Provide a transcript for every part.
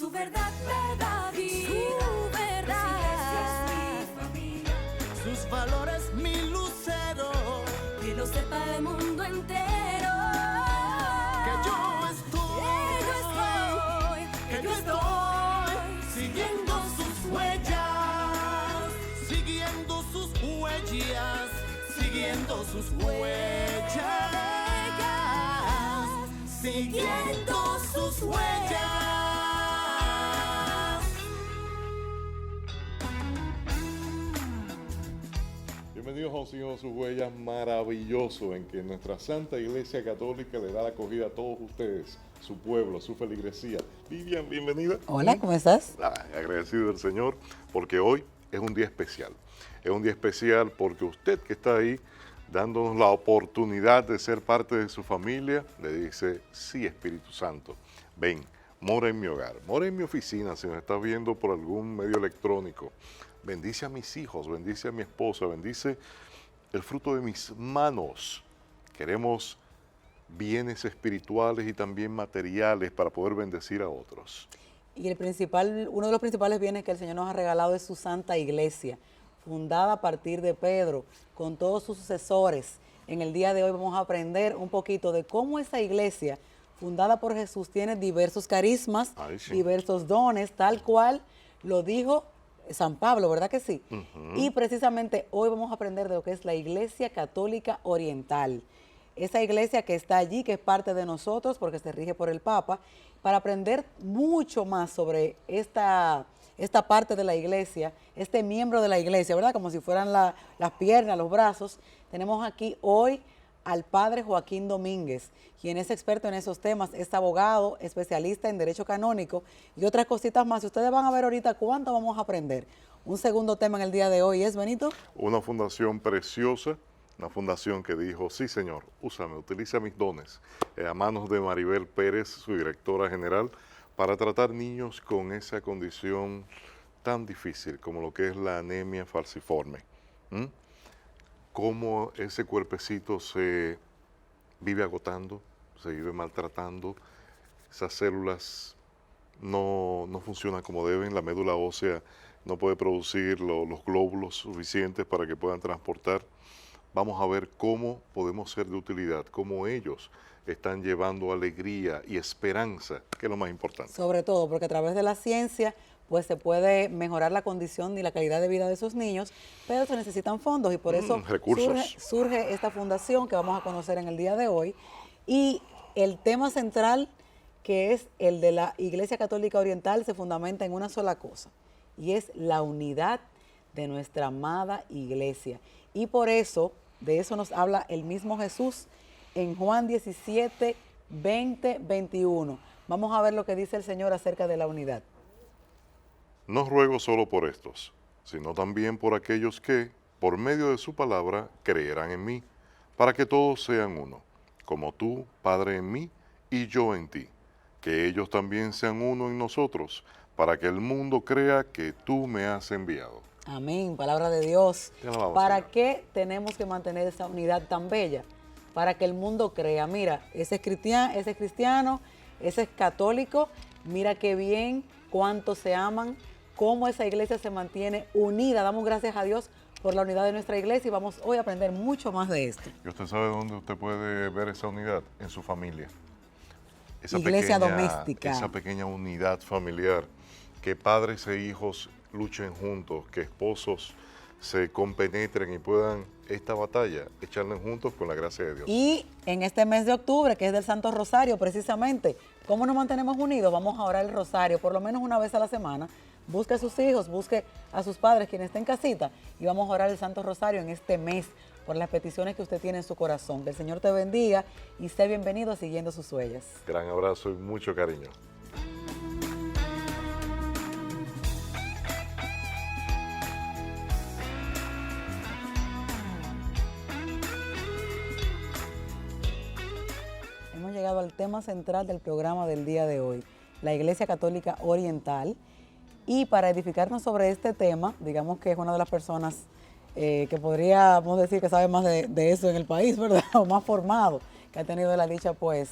Su verdad me da vida. Su verdad. Su iglesia es mi familia. Sus valores mi lucero. Que lo sepa el mundo entero. Que yo estoy siguiendo sus huellas. Siguiendo sus huellas. Siguiendo sus huellas. Siguiendo sus huellas. Bienvenidos a Un Signo de sus Huellas, maravilloso, en que nuestra Santa Iglesia Católica le da la acogida a todos ustedes, su pueblo, su feligresía. Vivian, bienvenida. Hola, ¿cómo estás? Agradecido del Señor, porque hoy es un día especial. Es un día especial porque usted que está ahí, dándonos la oportunidad de ser parte de su familia, le dice, sí, Espíritu Santo, ven, mora en mi hogar, mora en mi oficina, si nos estás viendo por algún medio electrónico. Bendice a mis hijos, bendice a mi esposa, bendice el fruto de mis manos. Queremos bienes espirituales y también materiales para poder bendecir a otros. Y uno de los principales bienes que el Señor nos ha regalado es su Santa Iglesia, fundada a partir de Pedro, con todos sus sucesores. En el día de hoy vamos a aprender un poquito de cómo esa iglesia, fundada por Jesús, tiene diversos carismas, diversos dones, tal cual lo dijo San Pablo, ¿verdad que sí? Y precisamente hoy vamos a aprender de lo que es la Iglesia Católica Oriental. Esa iglesia que está allí, que es parte de nosotros porque se rige por el Papa, para aprender mucho más sobre esta parte de la iglesia, este miembro de la iglesia, ¿verdad? Como si fueran las piernas, los brazos. Tenemos aquí hoy al padre Joaquín Domínguez, quien es experto en esos temas, es abogado, especialista en derecho canónico y otras cositas más. Y ustedes van a ver ahorita cuánto vamos a aprender. Un segundo tema en el día de hoy es, Benito. Una fundación preciosa, una fundación que dijo, sí señor, úsame, utiliza mis dones, a manos de Maribel Pérez, su directora general, para tratar niños con esa condición tan difícil como lo que es la anemia falciforme. Cómo ese cuerpecito se vive agotando, se vive maltratando, esas células no funcionan como deben, la médula ósea no puede producir los glóbulos suficientes para que puedan transportar. Vamos a ver cómo podemos ser de utilidad, cómo ellos están llevando alegría y esperanza, que es lo más importante. Sobre todo porque a través de la ciencia pues se puede mejorar la condición y la calidad de vida de esos niños, pero se necesitan fondos y por eso surge esta fundación que vamos a conocer en el día de hoy. Y el tema central, que es el de la Iglesia Católica Oriental, se fundamenta en una sola cosa, y es la unidad de nuestra amada Iglesia. Y por eso, de eso nos habla el mismo Jesús en Juan 17, 20, 21. Vamos a ver lo que dice el Señor acerca de la unidad. No ruego solo por estos, sino también por aquellos que, por medio de su palabra, creerán en mí, para que todos sean uno, como tú, Padre, en mí y yo en ti, que ellos también sean uno en nosotros, para que el mundo crea que tú me has enviado. Amén, palabra de Dios. ¿Para Señor. qué tenemos que mantener esa unidad tan bella? Para que el mundo crea, mira, ese es cristiano, ese es católico, mira qué bien, cuánto se aman, cómo esa iglesia se mantiene unida. Damos gracias a Dios por la unidad de nuestra iglesia y vamos hoy a aprender mucho más de esto. ¿Y usted sabe dónde usted puede ver esa unidad? En su familia. Iglesia doméstica. Esa pequeña unidad familiar, que padres e hijos luchen juntos, que esposos se compenetren y puedan esta batalla echarla juntos con la gracia de Dios. Y en este mes de octubre, que es del Santo Rosario precisamente, ¿cómo nos mantenemos unidos? Vamos a orar el rosario por lo menos una vez a la semana. Busque a sus hijos, busque a sus padres, quienes estén en casita, y vamos a orar el Santo Rosario en este mes por las peticiones que usted tiene en su corazón. Que el Señor te bendiga y sé bienvenido a Siguiendo sus Huellas. Gran abrazo y mucho cariño. Hemos llegado al tema central del programa del día de hoy, la Iglesia Católica Oriental. Y para edificarnos sobre este tema, digamos que es una de las personas que podríamos decir que sabe más de eso en el país, ¿verdad? O más formado, que ha tenido la dicha, pues,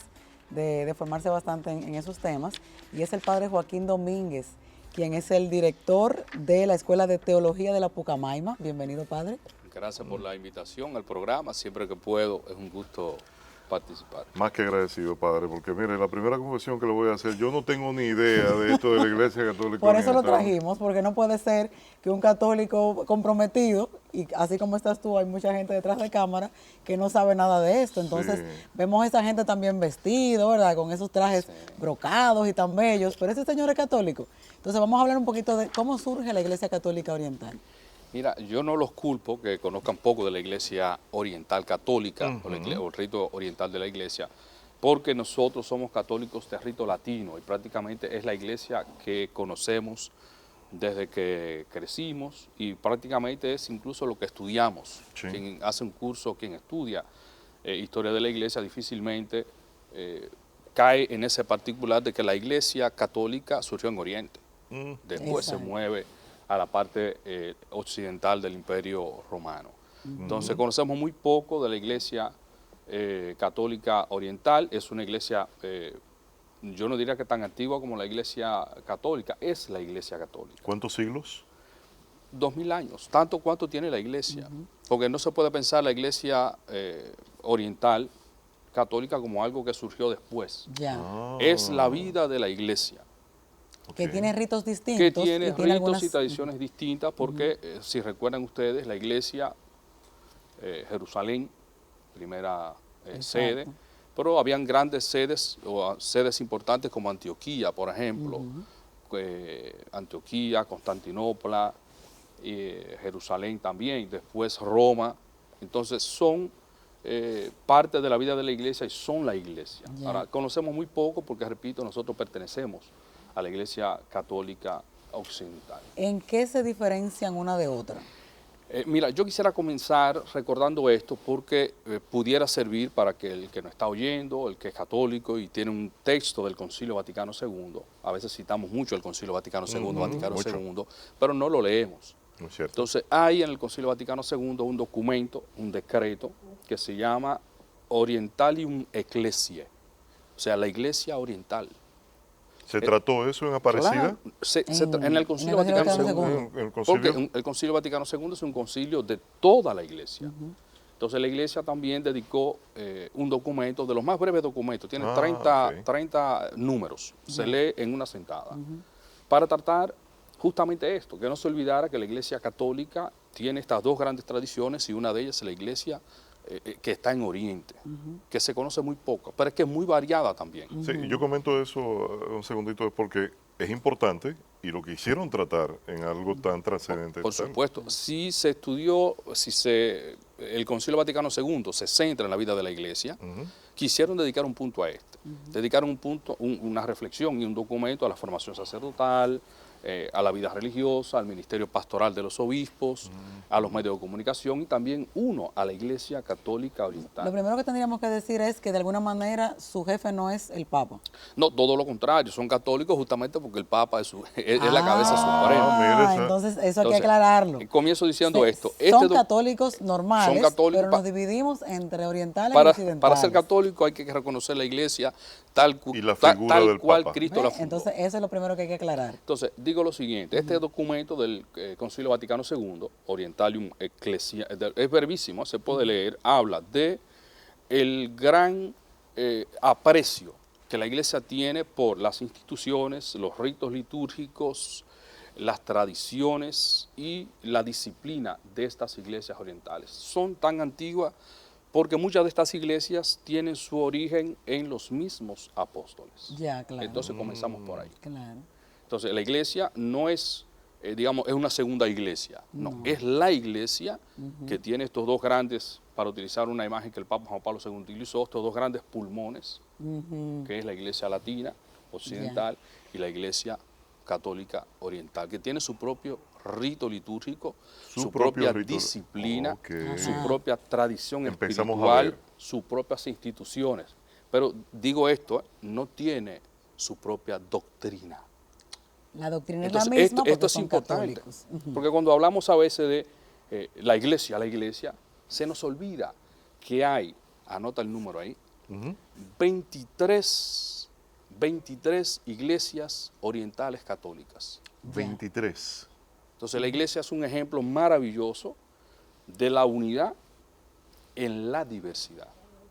de formarse bastante en esos temas, y es el padre Joaquín Domínguez, quien es el director de la Escuela de Teología de la Pucamaima. Bienvenido, padre. Gracias por la invitación al programa. Siempre que puedo, es un gusto participar. Más que agradecido, padre, porque mire, la primera confesión que le voy a hacer, yo no tengo ni idea de esto de la Iglesia Católica Por eso lo Oriental. trajimos, porque no puede ser que un católico comprometido, y así como estás tú, hay mucha gente detrás de cámara que no sabe nada de esto. Entonces, Sí. vemos a esa gente también vestido, ¿verdad? Con esos trajes brocados y tan bellos, pero ese señor es católico. Entonces, vamos a hablar un poquito de cómo surge la Iglesia Católica Oriental. Mira, yo no los culpo que conozcan poco de la Iglesia Oriental Católica o el rito oriental de la Iglesia, porque nosotros somos católicos de rito latino y prácticamente es la Iglesia que conocemos desde que crecimos y prácticamente es incluso lo que estudiamos. Sí. Quien hace un curso, quien estudia historia de la Iglesia difícilmente cae en ese particular de que la Iglesia Católica surgió en Oriente. Después se Exacto. mueve a la parte occidental del Imperio Romano. Entonces conocemos muy poco de la Iglesia Católica Oriental. Es una iglesia, yo no diría que tan antigua como la Iglesia Católica, es la Iglesia Católica. ¿Cuántos siglos? 2000 años, tanto cuanto tiene la Iglesia. Porque no se puede pensar la Iglesia Oriental Católica como algo que surgió después. Ya. Es la vida de la Iglesia, Que Ok. tiene ritos distintos. que tiene y ritos algunas- y tradiciones distintas porque, si recuerdan ustedes, la iglesia Jerusalén, primera sede, pero habían grandes sedes o sedes importantes como Antioquía, por ejemplo, Antioquía, Constantinopla, Jerusalén también, después Roma. Entonces son parte de la vida de la iglesia y son la iglesia. Ya. Ahora, conocemos muy poco porque, repito, nosotros pertenecemos a la Iglesia Católica Occidental. ¿En qué se diferencian una de otra? Mira, yo quisiera comenzar recordando esto porque pudiera servir para que el que nos está oyendo, el que es católico y tiene un texto del Concilio Vaticano II, a veces citamos mucho el Concilio Vaticano II, Vaticano mucho. II, pero no lo leemos. ¿No es cierto? Entonces hay en el Concilio Vaticano II un documento, un decreto, que se llama Orientalium Ecclesiae, o sea, la Iglesia Oriental. ¿Se trató eso en Aparecida? Claro, en el Concilio en el Vaticano Vaticano II. II. ¿El Porque concilio? el Concilio Vaticano II es un concilio de toda la Iglesia. Entonces la Iglesia también dedicó un documento, de los más breves documentos, tiene 30 números, se lee en una sentada, para tratar justamente esto, que no se olvidara que la Iglesia Católica tiene estas dos grandes tradiciones y una de ellas es la Iglesia que está en Oriente, que se conoce muy poco, pero es que es muy variada también. Sí, yo comento eso un segundito, es porque es importante y lo quisieron tratar en algo tan trascendente. Por tan- supuesto, si se estudió, el Concilio Vaticano II se centra en la vida de la Iglesia, quisieron dedicar un punto a este, dedicaron un punto, una reflexión y un documento a la formación sacerdotal, a la vida religiosa, al ministerio pastoral de los obispos, a los medios de comunicación y también uno a la Iglesia Católica Lo Oriental. primero que tendríamos que decir es que de alguna manera su jefe no es el Papa. No, todo lo contrario, son católicos justamente porque el Papa es la cabeza suprema. mire esa. Entonces eso hay que Entonces, aclararlo. comienzo diciendo esto. Son católicos normales, son católicos pero nos dividimos entre orientales y Para occidentales. ser católico hay que reconocer la iglesia Y la figura del cual Papa. Cristo ¿Ve? la fundó. Entonces eso es lo primero que hay que aclarar. Entonces, digo lo siguiente, este documento del Concilio Vaticano II, Orientalium Ecclesiae, es brevísimo, se puede leer, habla de el gran aprecio que la iglesia tiene por las instituciones, los ritos litúrgicos, las tradiciones y la disciplina de estas iglesias orientales. Son tan antiguas porque muchas de estas iglesias tienen su origen en los mismos apóstoles. Ya, claro. Entonces comenzamos por ahí. Claro. Entonces la iglesia no es, digamos, es una segunda iglesia, no, es la iglesia que tiene estos dos grandes, para utilizar una imagen que el Papa Juan Pablo II utilizó, estos dos grandes pulmones, que es la iglesia latina, occidental, y la iglesia católica oriental, que tiene su propio rito litúrgico, Su su propio propia rito. disciplina, Ok. su propia tradición Empezamos a espiritual, ver. sus propias instituciones. Pero digo esto, no tiene su propia doctrina. La doctrina es Entonces, la misma porque esto es son importante, católicos. porque cuando hablamos a veces de la iglesia, se nos olvida que hay, anota el número ahí, 23 iglesias orientales católicas. 23. Entonces la iglesia es un ejemplo maravilloso de la unidad en la diversidad.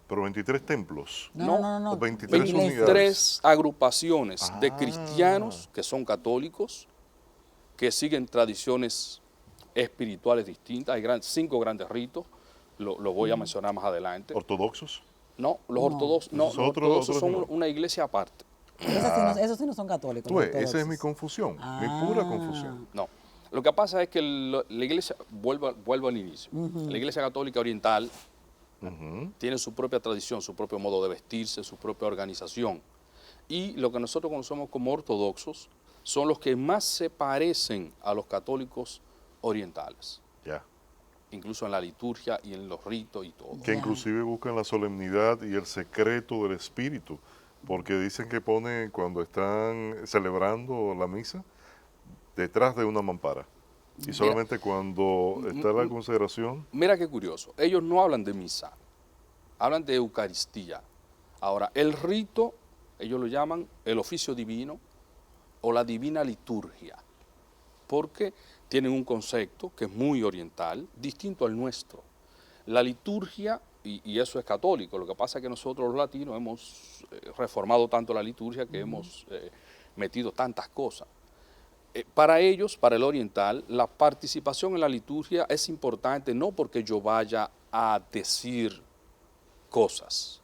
Pero 23 templos. No. O 23 iglesias. unidades. 23 agrupaciones de Ah. cristianos que son católicos, que siguen tradiciones espirituales distintas. Hay 5 grandes ritos, lo voy a mencionar más adelante. ¿Ortodoxos? No, los ortodoxos, no, Esos los otros- ortodoxos otros son no. una iglesia aparte. Esos sí no son católicos. Tú los ves, esa es mi ortodoxos. confusión, mi Ah. pura confusión. No. Lo que pasa es que la iglesia, vuelvo al inicio, la iglesia católica oriental tiene su propia tradición, su propio modo de vestirse, su propia organización. Y lo que nosotros conocemos como ortodoxos son los que más se parecen a los católicos orientales, Ya. incluso en la liturgia y en los ritos y todo. Que Ya. inclusive buscan la solemnidad y el secreto del espíritu, porque dicen que ponen cuando están celebrando la misa detrás de una mampara. Y solamente cuando está la consagración, Mira qué curioso, ellos no hablan de misa, hablan de Eucaristía. Ahora, el rito, ellos lo llaman el oficio divino o la divina liturgia, porque tienen un concepto que es muy oriental, distinto al nuestro. La liturgia, y eso es católico, lo que pasa es que nosotros los latinos hemos reformado tanto la liturgia que hemos metido tantas cosas. Para ellos, para el oriental, la participación en la liturgia es importante no porque yo vaya a decir cosas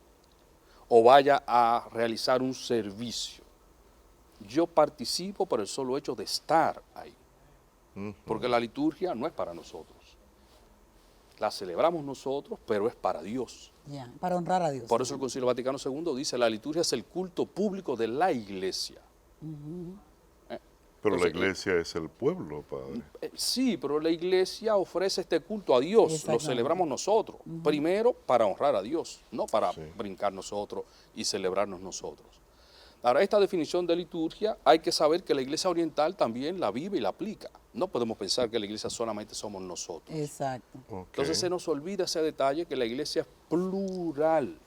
o vaya a realizar un servicio. Yo participo por el solo hecho de estar ahí, porque la liturgia no es para nosotros. La celebramos nosotros, pero es para Dios. Ya, para honrar a Dios. Por eso el Concilio Vaticano II dice la liturgia es el culto público de la iglesia. pero la Entonces, iglesia es el pueblo, padre. Sí, pero la iglesia ofrece este culto a Dios, lo Exactamente. celebramos nosotros. Primero para honrar a Dios, no para Sí. brincar nosotros y celebrarnos nosotros. Ahora, esta definición de liturgia hay que saber que la iglesia oriental también la vive y la aplica. No podemos pensar que la iglesia solamente somos nosotros. Exacto. Ok. Entonces se nos olvida ese detalle que la iglesia es plural.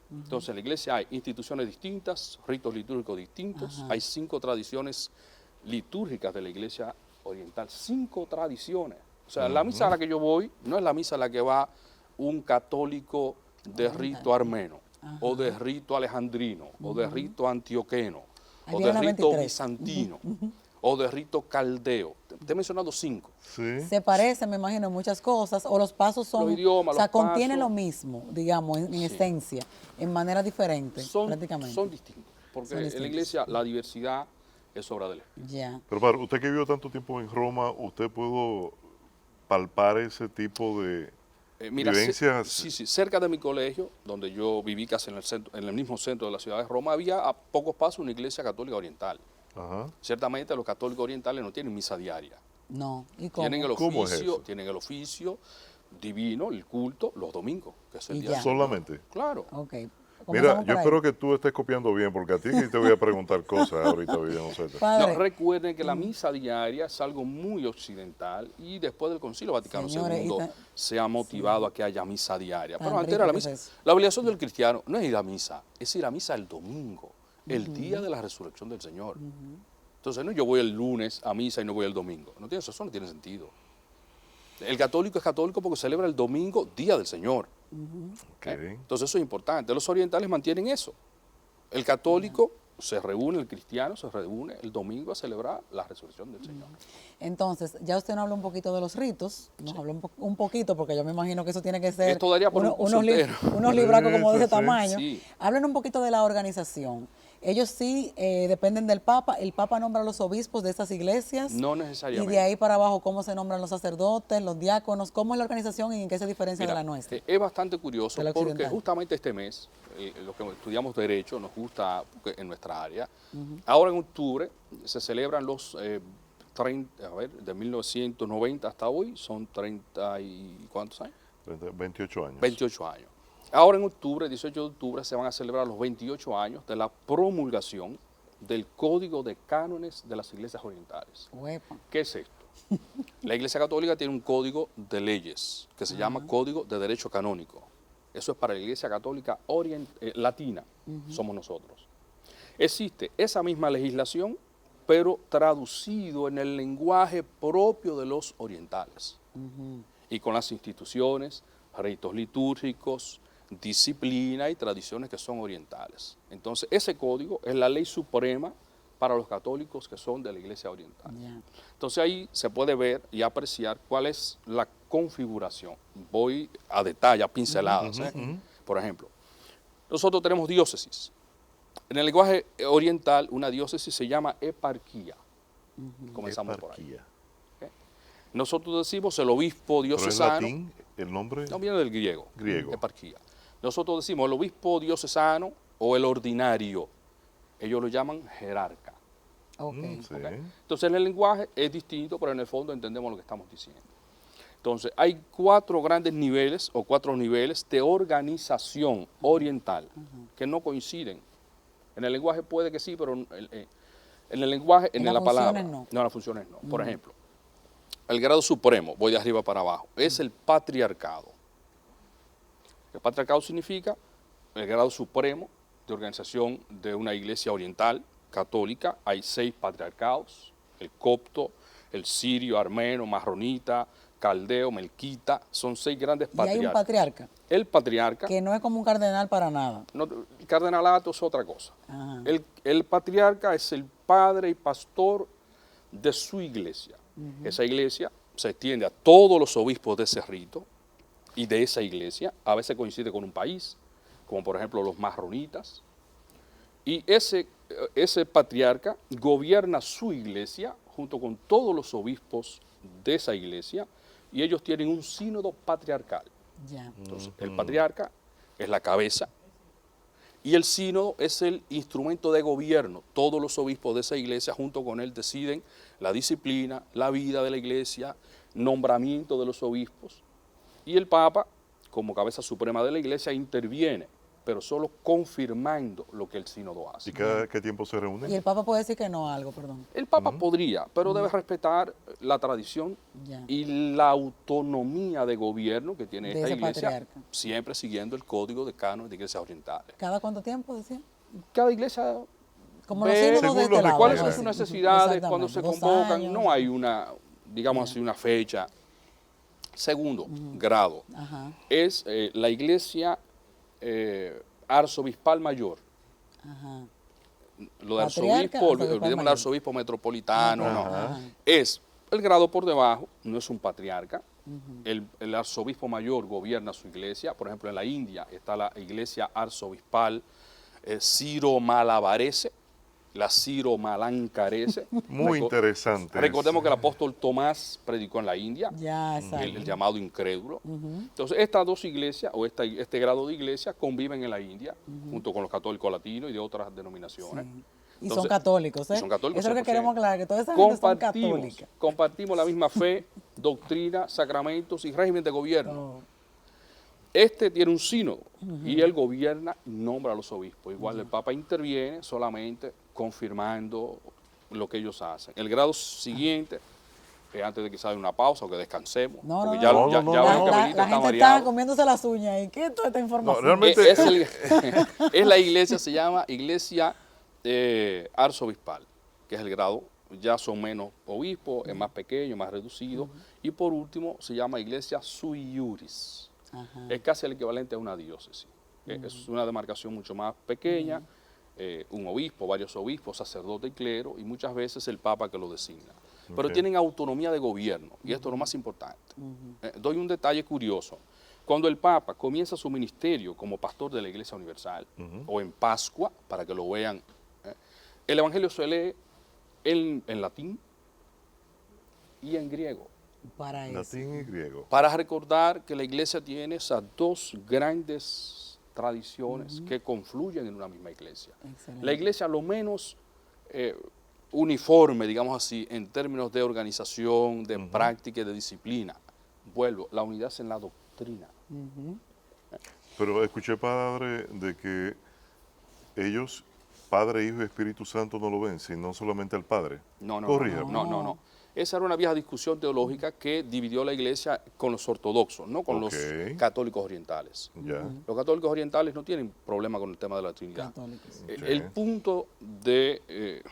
Entonces en la iglesia hay instituciones distintas, ritos litúrgicos distintos, hay 5 tradiciones litúrgicas de la iglesia oriental, 5 tradiciones. O sea, la misa a la que yo voy no es la misa a la que va un católico de rito armeno, o de rito alejandrino, o de rito antioqueno, Ahí o de viene la rito 23. bizantino, o de rito caldeo. Te he mencionado 5. Sí. Se parecen, me imagino, en muchas cosas, o los pasos son, Los idiomas, o sea, los contienen pasos. lo mismo, digamos, en esencia, en manera diferente, prácticamente. Son distintos, porque Son en distintos. la iglesia la diversidad es obra del Espíritu. Ya. Pero padre, usted que vivió tanto tiempo en Roma, ¿usted pudo palpar ese tipo de Mira, vivencias? sí, cerca de mi colegio, donde yo viví casi en el mismo centro de la ciudad de Roma, había a pocos pasos una iglesia católica oriental. Ajá. Ciertamente los católicos orientales no tienen misa diaria. No. ¿Y cómo? ¿Cómo es eso? Tienen el oficio divino, el culto, los domingos, que es el Y día ya. del Señor. Solamente. Claro. Ok. Mira, Comenzamos yo por ahí. espero que tú estés copiando bien, porque a ti que te voy a preguntar cosas ahorita, Vivian Oceta. Padre, No, recuerden que la misa diaria es algo muy occidental y después del Concilio Vaticano Señores, II y ta- se ha motivado a que haya misa diaria. Tan Pero antes era la rico que misa. es eso. La obligación del cristiano no es ir a misa, es ir a misa el domingo, el día de la resurrección del Señor. Entonces, no, yo voy el lunes a misa y no voy el domingo. Eso no tiene sentido. El católico es católico porque celebra el domingo, día del Señor. Ok. Entonces eso es importante. Los orientales mantienen eso. El católico se reúne, el cristiano se reúne el domingo a celebrar la resurrección del Señor. entonces, ya usted nos habló un poquito de los ritos, nos habló un poquito, porque yo me imagino que eso tiene que ser Esto daría por un curso entero. unos libracos como de ese Sí, sí. tamaño. Sí. Hablen un poquito de la organización. Ellos sí dependen del Papa, el Papa nombra a los obispos de estas iglesias. No Y necesariamente. de ahí para abajo, ¿cómo se nombran los sacerdotes, los diáconos? ¿Cómo es la organización y en qué se diferencia Mira, de la nuestra? es bastante curioso De la porque occidental. justamente este mes, los que estudiamos Derecho, nos gusta porque en nuestra área, ahora en octubre se celebran los 30, a ver, de 1990 hasta hoy, son 30 y ¿cuántos años? 28 años. 28 años. Ahora en octubre, 18 de octubre, se van a celebrar los 28 años de la promulgación del Código de Cánones de las Iglesias Orientales. Uepa. ¿Qué es esto? La Iglesia Católica tiene un código de leyes que se llama Código de Derecho Canónico. Eso es para la Iglesia Católica Latina, somos nosotros. Existe esa misma legislación, pero traducido en el lenguaje propio de los orientales. Y con las instituciones, ritos litúrgicos, disciplina y tradiciones que son orientales. Entonces, ese código es la ley suprema para los católicos que son de la Iglesia Oriental. Ya. Entonces ahí se puede ver y apreciar cuál es la configuración. Voy a detalle, a pinceladas. Por ejemplo, nosotros tenemos diócesis. En el lenguaje oriental, una diócesis se llama eparquía. Comenzamos por ahí. ¿Okay? Nosotros decimos el obispo Pero en diocesano. latín, el nombre... No, viene del griego. Griego. Eparquía. Nosotros decimos el obispo diocesano o el ordinario. Ellos lo llaman jerarca. Ok. Sí. ¿Ok? Entonces, en el lenguaje es distinto, pero en el fondo entendemos lo que estamos diciendo. Entonces, hay 4 grandes niveles o 4 niveles de organización oriental que no coinciden. En el lenguaje puede que sí, pero en el lenguaje, en las la palabra. funciones no. No, las funciones no. Por ejemplo, el grado supremo, voy de arriba para abajo, es el patriarcado. El patriarcado significa el grado supremo de organización de una iglesia oriental católica. Hay 6 patriarcados: el copto, el sirio, armeno, marronita, caldeo, melquita. Son 6 grandes Y hay patriarcas. un patriarca El patriarca, que no es como un cardenal para nada. no, el cardenalato es otra cosa. Ajá. El patriarca es el padre y pastor de su iglesia. Esa iglesia se extiende a todos los obispos de ese rito y de esa iglesia. A veces coincide con un país, como por ejemplo los marronitas. Y ese patriarca gobierna su iglesia junto con todos los obispos de esa iglesia, y ellos tienen un sínodo patriarcal. Ya. Entonces, el patriarca es la cabeza y el sínodo es el instrumento de gobierno. Todos los obispos de esa iglesia junto con él deciden la disciplina, la vida de la iglesia, nombramiento de los obispos, y el Papa, como cabeza suprema de la iglesia, interviene, pero solo confirmando lo que el sínodo hace. ¿Y cada qué tiempo se reúnen? Y el Papa puede decir que no a algo, perdón. El Papa podría, pero debe respetar la tradición Ya. y la autonomía de gobierno que tiene De esta ese iglesia, patriarca. siempre siguiendo el código de cánones de iglesias orientales. ¿Cada cuánto tiempo, decía? Cada iglesia Como los ve sínodos de según este los lado. cuáles son recuerda. sus necesidades, cuando se Exactamente. convocan. 2 años. No hay una, digamos así, una fecha. Segundo grado Ajá, es la iglesia arzobispal mayor. ajá. Lo de Patriarca, arzobispo, arzobispal olvidemos el mayor. arzobispo metropolitano, no. Ajá. Es el grado por debajo, no es un patriarca. El arzobispo mayor gobierna su iglesia. Por ejemplo, en la India está la iglesia arzobispal Ciro Malabarese, la Ciro Malancarese. Muy interesante. Recordemos que el apóstol Tomás predicó en la India, Ya, exacto. el llamado incrédulo. Entonces, estas 2 iglesias, o este grado de iglesia, conviven en la India, junto con los católicos latinos y de otras denominaciones. Y Entonces, son católicos, ¿eh? y son católicos, Eso es lo que 100%. queremos aclarar, que toda esa gente son Compartimos, católicas. compartimos la misma fe, doctrina, sacramentos y régimen de gobierno. Oh, Este tiene un sínodo y él gobierna y nombra a los obispos. Igual el Papa interviene solamente confirmando lo que ellos hacen. El grado siguiente, antes de que salga una pausa o que descansemos, No, porque no, ya, no. ya, No, ya no, ven no. que La Benito está gente está mareado. comiéndose las uñas. ¿Y qué es toda esta información? No, realmente- Es la iglesia, se llama iglesia arzobispal, que es el grado. Ya son menos obispos, es más pequeño, más reducido. Y por último, se llama iglesia sui iuris. Ajá. Es casi el equivalente a una diócesis. Es una demarcación mucho más pequeña, un obispo, varios obispos, sacerdote y clero, y muchas veces el Papa que lo designa. Pero Ok. tienen autonomía de gobierno, y esto es lo más importante. Doy un detalle curioso. Cuando el Papa comienza su ministerio como pastor de la Iglesia Universal, o en Pascua, para que lo vean, el Evangelio se lee en latín y en griego, Para eso. Latín y griego. para recordar que la iglesia tiene esas 2 grandes tradiciones que confluyen en una misma iglesia. Excelente. La iglesia lo menos uniforme, digamos así, en términos de organización, de práctica y de disciplina. Vuelvo, la unidad es en la doctrina. Pero escuché, padre, de que ellos Padre, Hijo y Espíritu Santo no lo ven, sino solamente al Padre. No, no, Corríjame. no. Esa era una vieja discusión teológica que dividió la iglesia con los ortodoxos, no con Ok. los católicos orientales. Ya. Los católicos orientales no tienen problema con el tema de la Trinidad. Católicos. El punto de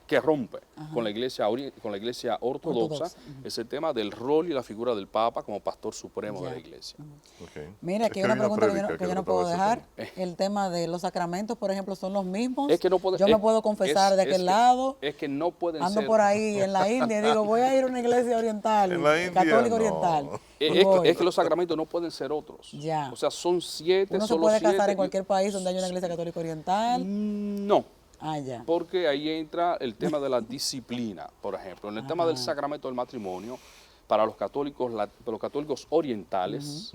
que rompe con la iglesia ortodoxa Ortodoxa, es el tema del rol y la figura del Papa como pastor supremo de Ya. la iglesia. Ok. Mira, Es aquí que hay una hay pregunta que prédica yo no trataba puedo ese dejar. tema. El tema de los sacramentos, por ejemplo, son los mismos. Es que no puede- yo me es- puedo confesar de es aquel que- lado. Es que no pueden Ando ser... por ahí en la India y digo, voy a ir a una iglesia oriental, En la India, católica no. oriental. Es Voy. que los sacramentos no pueden ser otros. Ya. O sea, son 7, Uno se solo puede 7. casar en cualquier país donde haya una iglesia católica oriental. No, Ah, ya. porque ahí entra el tema de la disciplina, por ejemplo. En el tema del sacramento del matrimonio, para los católicos orientales,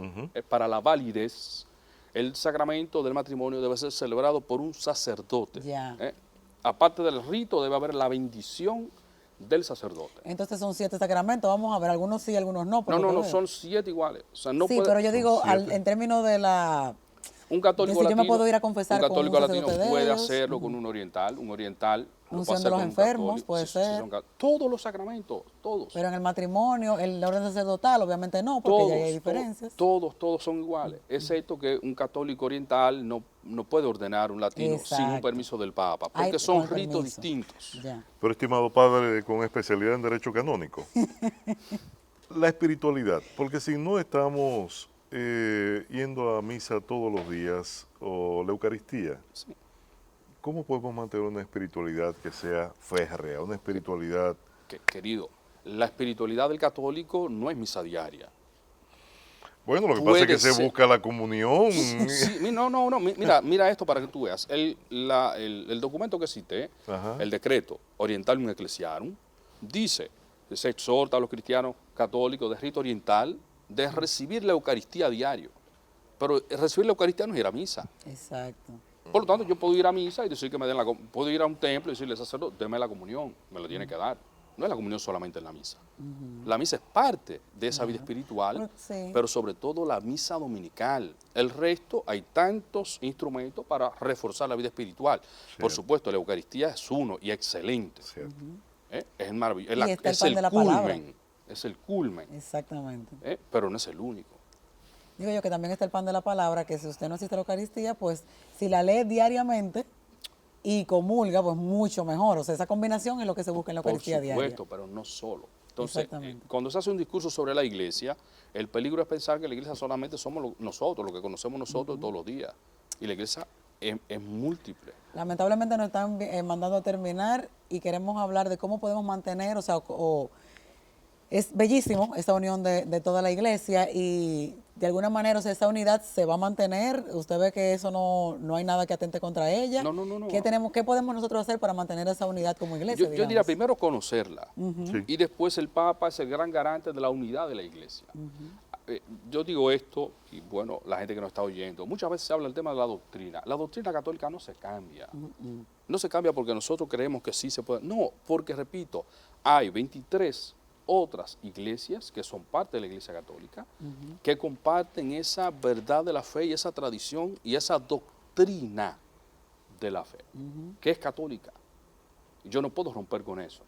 para la validez, el sacramento del matrimonio debe ser celebrado por un sacerdote. Ya. Aparte del rito, debe haber la bendición del sacerdote. Entonces son 7 sacramentos. Vamos a ver, algunos sí, algunos no. por No, lo no, que no, veo. son 7 iguales. O sea, no sí, puede- pero yo digo, Son 7. en términos de la... Un católico Que si yo me latino, puedo ir a confesar un con un católico latino sacerdote de puede ellos. hacerlo con un oriental lo Unción puede de hacer los con un enfermos, católico. puede ser. Todos los sacramentos, todos. Pero en el matrimonio, el orden sacerdotal, obviamente no, porque ya hay diferencias. Todos son iguales, excepto que un católico oriental no puede ordenar un latino sin un Exacto. permiso del Papa, Ay, porque son con el ritos permiso. distintos. Ya. Pero, estimado padre, con especialidad en Derecho Canónico, la espiritualidad, porque si no estamos yendo a misa todos los días o la Eucaristía, Sí. ¿cómo podemos mantener una espiritualidad que sea férrea, una espiritualidad... Querido, la espiritualidad del católico no es misa diaria. Bueno, lo que pasa es que Puede se ser. busca la comunión. Sí, no, mira esto para que tú veas. El documento que cité, Ajá. el decreto Orientalium Ecclesiarum, dice que se exhorta a los cristianos católicos de rito oriental de recibir la Eucaristía a diario. Pero recibir la Eucaristía no es ir a misa. Exacto. Por lo tanto, yo puedo ir a misa y decir que me den puedo ir a un templo y decirle al sacerdote, deme la comunión, me lo tiene que dar. No es la comunión solamente en la misa. La misa es parte de esa vida espiritual, Sí. pero sobre todo la misa dominical. El resto, hay tantos instrumentos para reforzar la vida espiritual. Por supuesto, la Eucaristía es uno y excelente. Cierto. Es maravilloso. Y está el Es pan el de la palabra. culmen. Es el culmen, Exactamente. pero no es el único. Digo yo que también está el pan de la palabra, que si usted no asiste a la Eucaristía, pues si la lee diariamente y comulga, pues mucho mejor. O sea, esa combinación es lo que se busca en la Por Eucaristía supuesto, diaria. pero no solo. Entonces, Exactamente. cuando se hace un discurso sobre la iglesia, el peligro es pensar que la iglesia solamente somos nosotros, lo que conocemos nosotros todos los días. Y la iglesia es múltiple. Lamentablemente nos están mandando a terminar y queremos hablar de cómo podemos mantener, es bellísimo esta unión de toda la iglesia y de alguna manera, o sea, esa unidad se va a mantener. Usted ve que eso no hay nada que atente contra ella. No. ¿Qué podemos nosotros hacer para mantener esa unidad como iglesia? Yo diría digamos? primero conocerla Sí. y después el Papa es el gran garante de la unidad de la iglesia. Yo digo esto y bueno, la gente que nos está oyendo, muchas veces se habla del tema de la doctrina. La doctrina católica no se cambia. No se cambia porque nosotros creemos que sí se puede. No, porque repito, hay 23 otras iglesias que son parte de la Iglesia Católica, que comparten esa verdad de la fe y esa tradición y esa doctrina de la fe, que es católica. Yo no puedo romper con eso.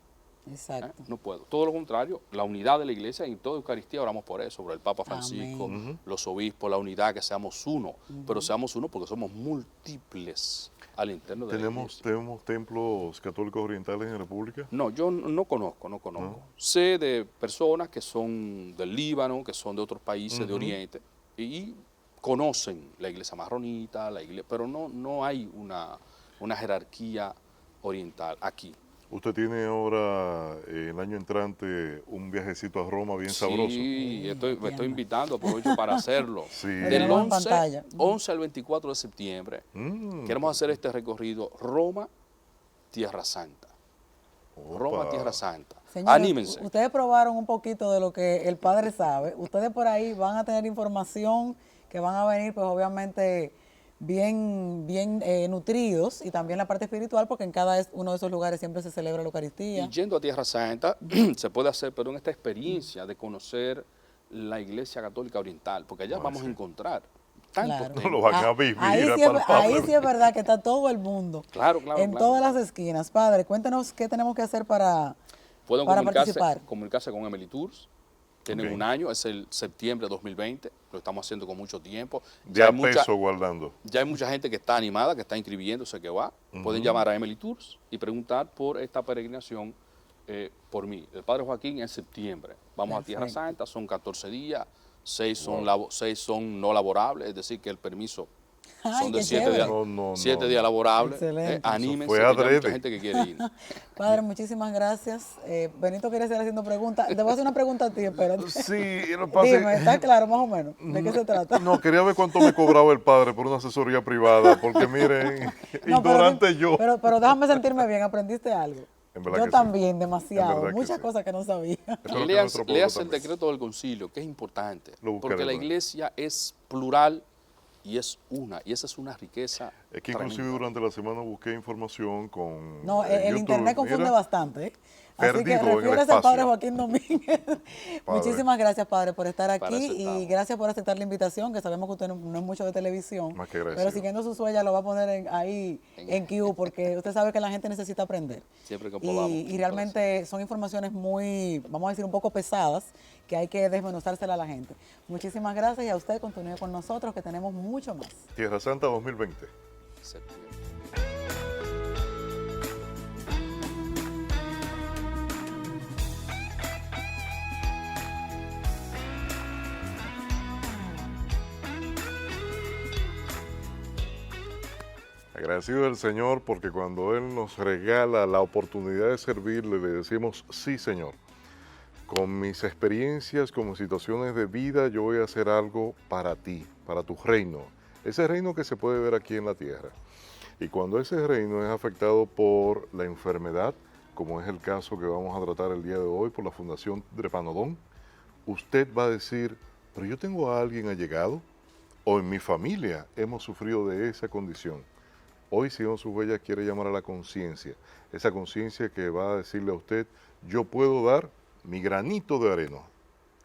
Exacto. No puedo. Todo lo contrario, la unidad de la iglesia, y en toda Eucaristía oramos por eso, por el Papa Francisco, Amén. los obispos, la unidad, que seamos uno, pero seamos uno porque somos múltiples al interno de la iglesia. ¿Tenemos templos católicos orientales en la República? No, yo no conozco. Sé de personas que son del Líbano, que son de otros países de Oriente, y conocen la iglesia marronita, pero no hay una jerarquía oriental aquí. Usted tiene ahora, el año entrante, un viajecito a Roma bien sabroso. Sí, me estoy invitando, aprovecho para hacerlo. Sí. Del Tenemos en pantalla. 11 al 24 de septiembre queremos hacer este recorrido Roma, Tierra Santa. Roma, Opa. Tierra Santa. Señores, Anímense. ustedes probaron un poquito de lo que el padre sabe. Ustedes por ahí van a tener información que van a venir, pues obviamente bien nutridos, y también la parte espiritual, porque en cada uno de esos lugares siempre se celebra la Eucaristía. Y yendo a Tierra Santa, se puede hacer, pero en esta experiencia de conocer la Iglesia Católica Oriental, porque allá vamos a encontrar tanto Claro. tengo. Lo van a vivir, Ahí a sí, es, palpable. ahí sí es verdad que está todo el mundo. Claro, claro, En claro. todas las esquinas. Padre, cuéntenos qué tenemos que hacer para participar. Comunicarse con Emily Tours. Tienen Ok. un año, es el septiembre de 2020. Lo estamos haciendo con mucho tiempo. De a peso guardando. Ya hay mucha gente que está animada, que está inscribiéndose, que va. Pueden llamar a Emily Tours y preguntar por esta peregrinación por mí. El Padre Joaquín en septiembre. Vamos a Tierra Perfecto. Santa, son 14 días, 6 son no laborables, es decir, que el permiso Ay, son de qué 7 chévere. días, No, 7 no. días laborables. Excelente. Anímense, Eso fue que ya hay adrede. mucha gente que quiere ir. Padre, muchísimas gracias. Benito quiere seguir haciendo preguntas. Te voy a hacer una pregunta a ti, espérate. Sí, lo que pasa es- Dime, ¿está claro más o menos de qué se trata? No, quería ver cuánto me cobraba el padre por una asesoría privada, porque miren, No, pero ignorante di- yo. Pero déjame sentirme bien, aprendiste algo. En verdad Yo que sí. también, En demasiado. verdad que Muchas sí. cosas que no sabía. Espero que Léase nuestro pueblo léase el también. decreto del concilio, que es importante, Lo buscaré, porque la ¿verdad? iglesia es plural y es una, y esa es una riqueza Es que inclusive tremenda. durante la semana busqué información con No, en el YouTube. internet confunde Mira, bastante. ¿Eh? Así que perdido en el refieres al espacio. Padre Joaquín Domínguez. Muchísimas gracias, Padre, por estar Para aquí eso estamos. y gracias por aceptar la invitación, que sabemos que usted no es mucho de televisión. Más que agradecido. Pero siguiendo sus huellas lo va a poner ahí en Q, porque usted sabe que la gente necesita aprender. Siempre que podamos. Y realmente son informaciones muy, vamos a decir, un poco pesadas, que hay que desmenuzárselas a la gente. Muchísimas gracias y a usted continúe con nosotros, que tenemos mucho más. Tierra Santa 2020. Septiembre. Agradecido del Señor porque cuando Él nos regala la oportunidad de servirle, le decimos, sí, Señor. Con mis experiencias, con mis situaciones de vida, yo voy a hacer algo para ti, para tu reino. Ese reino que se puede ver aquí en la tierra. Y cuando ese reino es afectado por la enfermedad, como es el caso que vamos a tratar el día de hoy por la Fundación Drepanodón, usted va a decir, pero yo tengo a alguien allegado o en mi familia hemos sufrido de esa condición. Hoy Sion Sus Huellas quiere llamar a la conciencia, esa conciencia que va a decirle a usted, yo puedo dar mi granito de arena,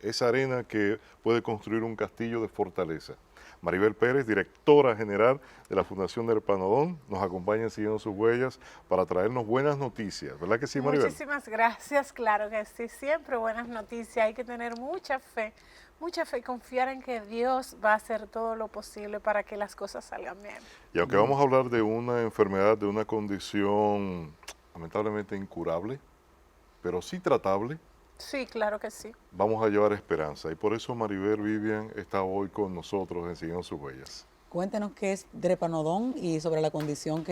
esa arena que puede construir un castillo de fortaleza. Maribel Pérez, directora general de la Fundación del Panodón, nos acompaña siguiendo sus huellas para traernos buenas noticias. ¿Verdad que sí, Maribel? Muchísimas gracias, claro que sí, siempre buenas noticias, hay que tener mucha fe y confiar en que Dios va a hacer todo lo posible para que las cosas salgan bien. Y aunque vamos a hablar de una enfermedad, de una condición lamentablemente incurable, pero sí tratable, Sí, claro que sí. vamos a llevar esperanza. Y por eso Maribel Vivian está hoy con nosotros en Siguiendo sus Huellas. Cuéntenos qué es Drepanodón y sobre la condición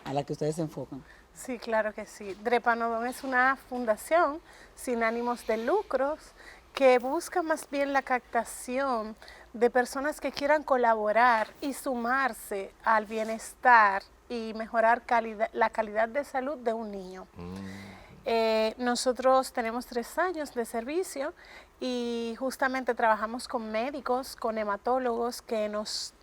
a la que ustedes se enfocan. Sí, claro que sí. Drepanodón es una fundación sin ánimos de lucros que busca más bien la captación de personas que quieran colaborar y sumarse al bienestar y mejorar la calidad de salud de un niño. Nosotros tenemos 3 años de servicio y justamente trabajamos con médicos, con hematólogos que nos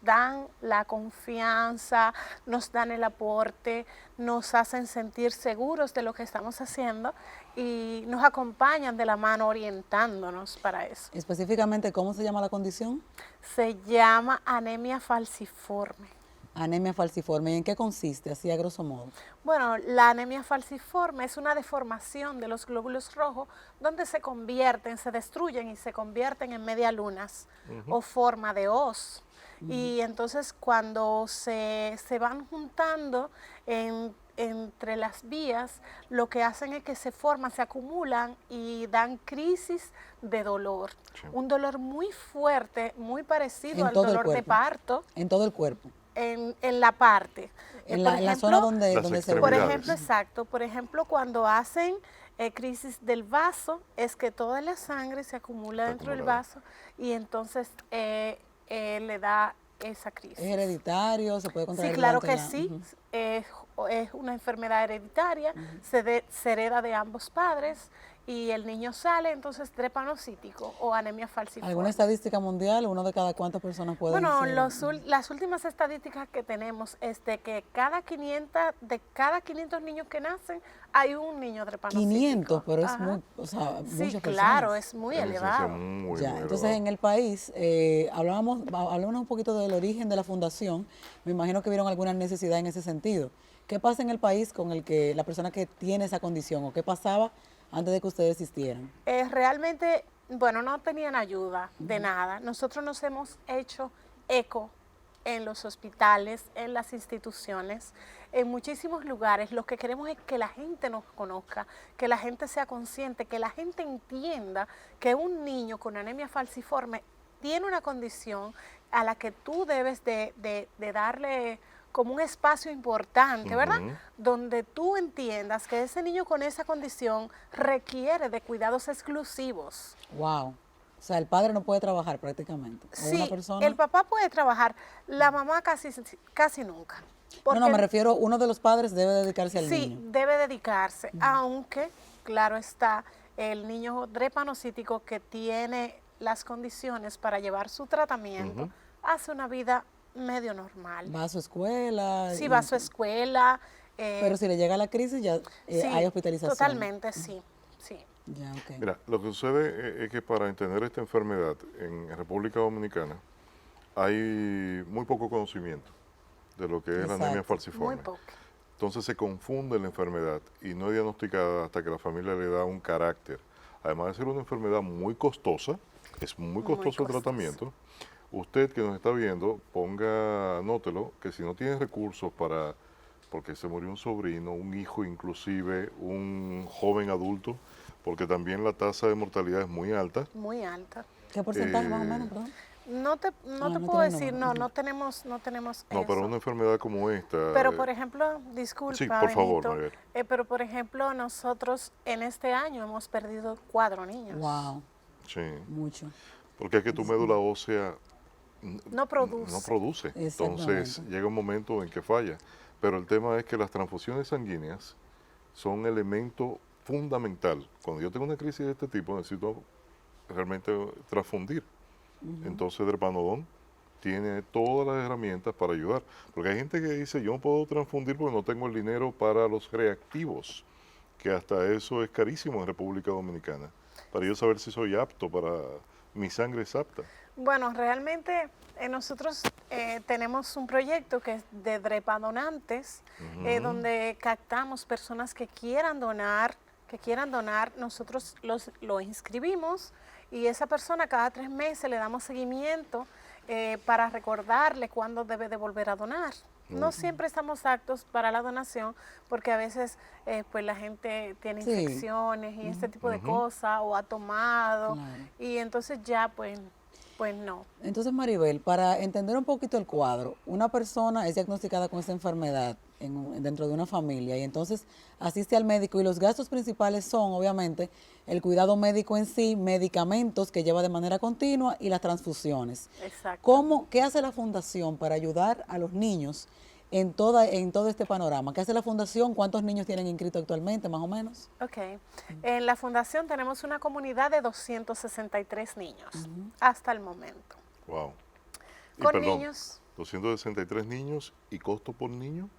dan la confianza, nos dan el aporte, nos hacen sentir seguros de lo que estamos haciendo y nos acompañan de la mano orientándonos para eso. Específicamente, ¿cómo se llama la condición? Se llama anemia falciforme. Anemia falciforme. ¿Y en qué consiste, así a grosso modo? Bueno, la anemia falciforme es una deformación de los glóbulos rojos donde se destruyen y se convierten en medialunas o forma de hoz. Y entonces cuando se van juntando entre las vías, lo que hacen es que se forman, se acumulan y dan crisis de dolor. Sí. Un dolor muy fuerte, muy parecido En al todo el dolor de cuerpo. parto. En todo el cuerpo. En la parte. En Por la zona ejemplo, donde Las se por extremidades. ejemplo, exacto. Por ejemplo, cuando hacen crisis del vaso, es que toda la sangre se acumula Está dentro del acumulada. vaso y entonces le da esa crisis. ¿Es hereditario? ¿Se puede Sí, contraer claro durante que la- sí. Ujú. es una enfermedad hereditaria, se hereda de ambos padres y el niño sale entonces drepanocítico o anemia falciforme. ¿Alguna estadística mundial? ¿Uno de cada cuántas personas pueden Bueno, ser? las últimas estadísticas que tenemos es de que de cada 500 niños que nacen, hay un niño drepanocítico. 500, pero es Ajá. muy, o sea, Sí, muchas claro, personas. es muy Es elevado. muy, Ya, muy entonces elevado. en el país, hablamos un poquito del origen de la fundación. Me imagino que vieron alguna necesidad en ese sentido. ¿Qué pasa en el país con la persona que tiene esa condición o qué pasaba antes de que ustedes existieran? Realmente, bueno, no tenían ayuda de nada. Nosotros nos hemos hecho eco en los hospitales, en las instituciones, en muchísimos lugares. Lo que queremos es que la gente nos conozca, que la gente sea consciente, que la gente entienda que un niño con anemia falciforme tiene una condición a la que tú debes de darle como un espacio importante, ¿verdad? Donde tú entiendas que ese niño con esa condición requiere de cuidados exclusivos. Wow. O sea, el padre no puede trabajar prácticamente. O Sí, una persona. el papá puede trabajar, la mamá casi nunca. No, Porque me refiero, uno de los padres debe dedicarse al sí, niño. debe dedicarse, aunque, claro está, el niño drepanocítico que tiene las condiciones para llevar su tratamiento, hace una vida medio normal. Va a su escuela. Sí, va a su escuela. Pero si le llega la crisis ya sí, hay hospitalización. totalmente, sí, sí. Ya, ok. Mira, lo que sucede es que para entender esta enfermedad en República Dominicana hay muy poco conocimiento de lo que es la anemia Exacto. falciforme. Muy poco. Entonces se confunde la enfermedad y no es diagnosticada hasta que la familia le da un carácter. Además de ser una enfermedad muy costosa, es muy costoso el costosa. tratamiento. Usted que nos está viendo, anótelo, que si no tiene recursos porque se murió un sobrino, un hijo inclusive, un joven adulto, porque también la tasa de mortalidad es muy alta. Muy alta. ¿Qué porcentaje más o menos, perdón? No te no puedo tiene decir, número. no tenemos No, eso. pero una enfermedad como esta... Pero por ejemplo, disculpa, sí, por favor, Benito, Maribel. pero por ejemplo, nosotros en este año hemos perdido 4 niños. Wow, sí, mucho. porque es que tu médula ósea No produce. no produce. Entonces Exactamente. llega un momento en que falla. Pero el tema es que las transfusiones sanguíneas son elemento fundamental. Cuando yo tengo una crisis de este tipo, necesito realmente transfundir. Entonces Derpanodon tiene todas las herramientas para ayudar. Porque hay gente que dice, yo no puedo transfundir porque no tengo el dinero para los reactivos, que hasta eso es carísimo en República Dominicana. Para yo saber si soy apto, para mi sangre es apta. Bueno, realmente nosotros tenemos un proyecto que es de drepadonantes, donde captamos personas que quieran donar, nosotros lo inscribimos y esa persona cada 3 meses le damos seguimiento para recordarle cuándo debe de volver a donar. No siempre estamos aptos para la donación porque a veces pues la gente tiene Sí. infecciones y este tipo de cosas o ha tomado Claro. y entonces ya pues no. Entonces, Maribel, para entender un poquito el cuadro, una persona es diagnosticada con esta enfermedad dentro de una familia y entonces asiste al médico y los gastos principales son, obviamente, el cuidado médico en sí, medicamentos que lleva de manera continua y las transfusiones. Exacto. ¿Qué hace la fundación para ayudar a los niños en todo este panorama? ¿Qué hace la fundación? ¿Cuántos niños tienen inscritos actualmente, más o menos? Ok. En la fundación tenemos una comunidad de 263 niños hasta el momento. Wow. Y Con perdón, niños. 263 niños y costo por niño,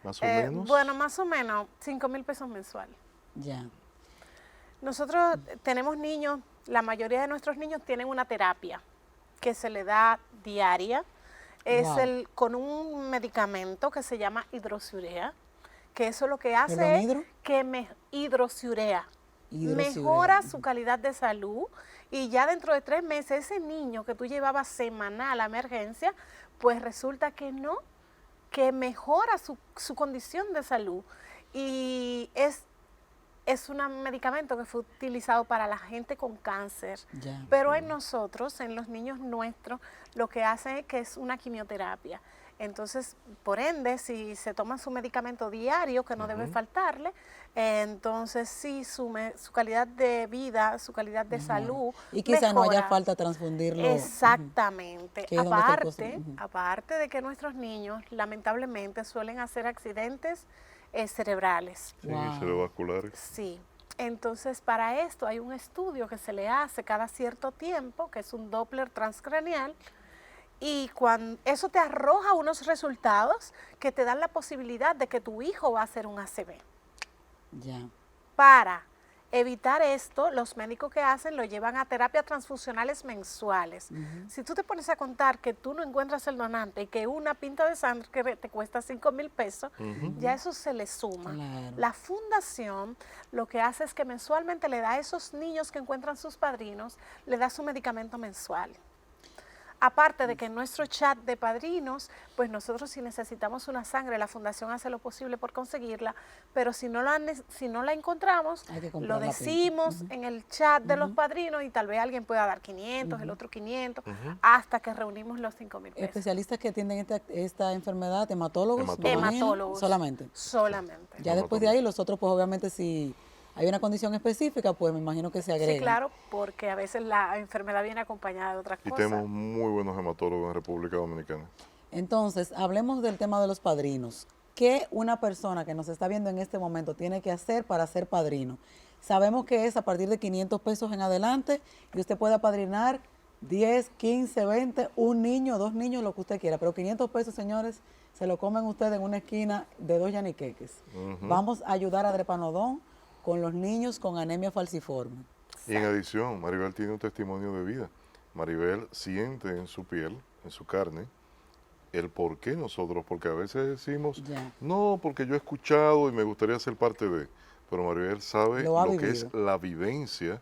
más o menos. Bueno, más o menos 5,000 pesos mensuales. Ya. Nosotros tenemos niños, la mayoría de nuestros niños tienen una terapia que se le da diaria. Es Wow. con un medicamento que se llama hidroxiurea, que eso lo que hace ¿Perdón, es hidro? que hidroxiurea. Hidroxiurea. Mejora su calidad de salud y ya dentro de 3 meses ese niño que tú llevabas semanal a emergencia, pues resulta que no, que mejora su condición de salud y es un medicamento que fue utilizado para la gente con cáncer, Ya. pero en nosotros, en los niños nuestros, lo que hace es que es una quimioterapia. Entonces, por ende, si se toma su medicamento diario, que no debe faltarle, entonces sí, su calidad de vida, su calidad de salud Y quizá no haya mejora. falta transfundirlo. Exactamente. Que es donde está el costo. Aparte de que nuestros niños lamentablemente suelen hacer accidentes cerebrales. Sí, Wow. cerebrovasculares. Sí. Entonces, para esto hay un estudio que se le hace cada cierto tiempo, que es un Doppler transcranial, y cuando eso te arroja unos resultados que te dan la posibilidad de que tu hijo va a hacer un ACV. Ya. Para evitar esto, los médicos que hacen lo llevan a terapias transfusionales mensuales. Si tú te pones a contar que tú no encuentras el donante y que una pinta de sangre que te cuesta 5,000 pesos, ya eso se le suma. Claro. La fundación lo que hace es que mensualmente le da a esos niños que encuentran sus padrinos, le da su medicamento mensual. Aparte de que en nuestro chat de padrinos, pues nosotros si necesitamos una sangre, la fundación hace lo posible por conseguirla, pero si no la encontramos, Hay que lo comprar la decimos en el chat de los padrinos y tal vez alguien pueda dar 500, el otro 500, hasta que reunimos los 5,000 pesos. Especialistas que atienden esta enfermedad, hematólogos, me imagino, Hematólogos. solamente. Solamente. Ya después de ahí, los otros, pues obviamente, si hay una condición específica, pues me imagino que se agrega. Sí, claro, porque a veces la enfermedad viene acompañada de otras Y cosas. tenemos muy buenos hematólogos en República Dominicana. Entonces, hablemos del tema de los padrinos. ¿Qué una persona que nos está viendo en este momento tiene que hacer para ser padrino? Sabemos que es a partir de 500 pesos en adelante y usted puede apadrinar 10, 15, 20, un niño, 2 niños, lo que usted quiera. Pero 500 pesos, señores, se lo comen ustedes en una esquina de 2 yaniqueques. Vamos a ayudar a Drepanodón con los niños con anemia falciforme. Y en adición, Maribel tiene un testimonio de vida. Maribel siente en su piel, en su carne, el por qué nosotros, porque a veces decimos, Ya. no, porque yo he escuchado y me gustaría ser parte de, pero Maribel sabe Lo ha lo que es vivido. la vivencia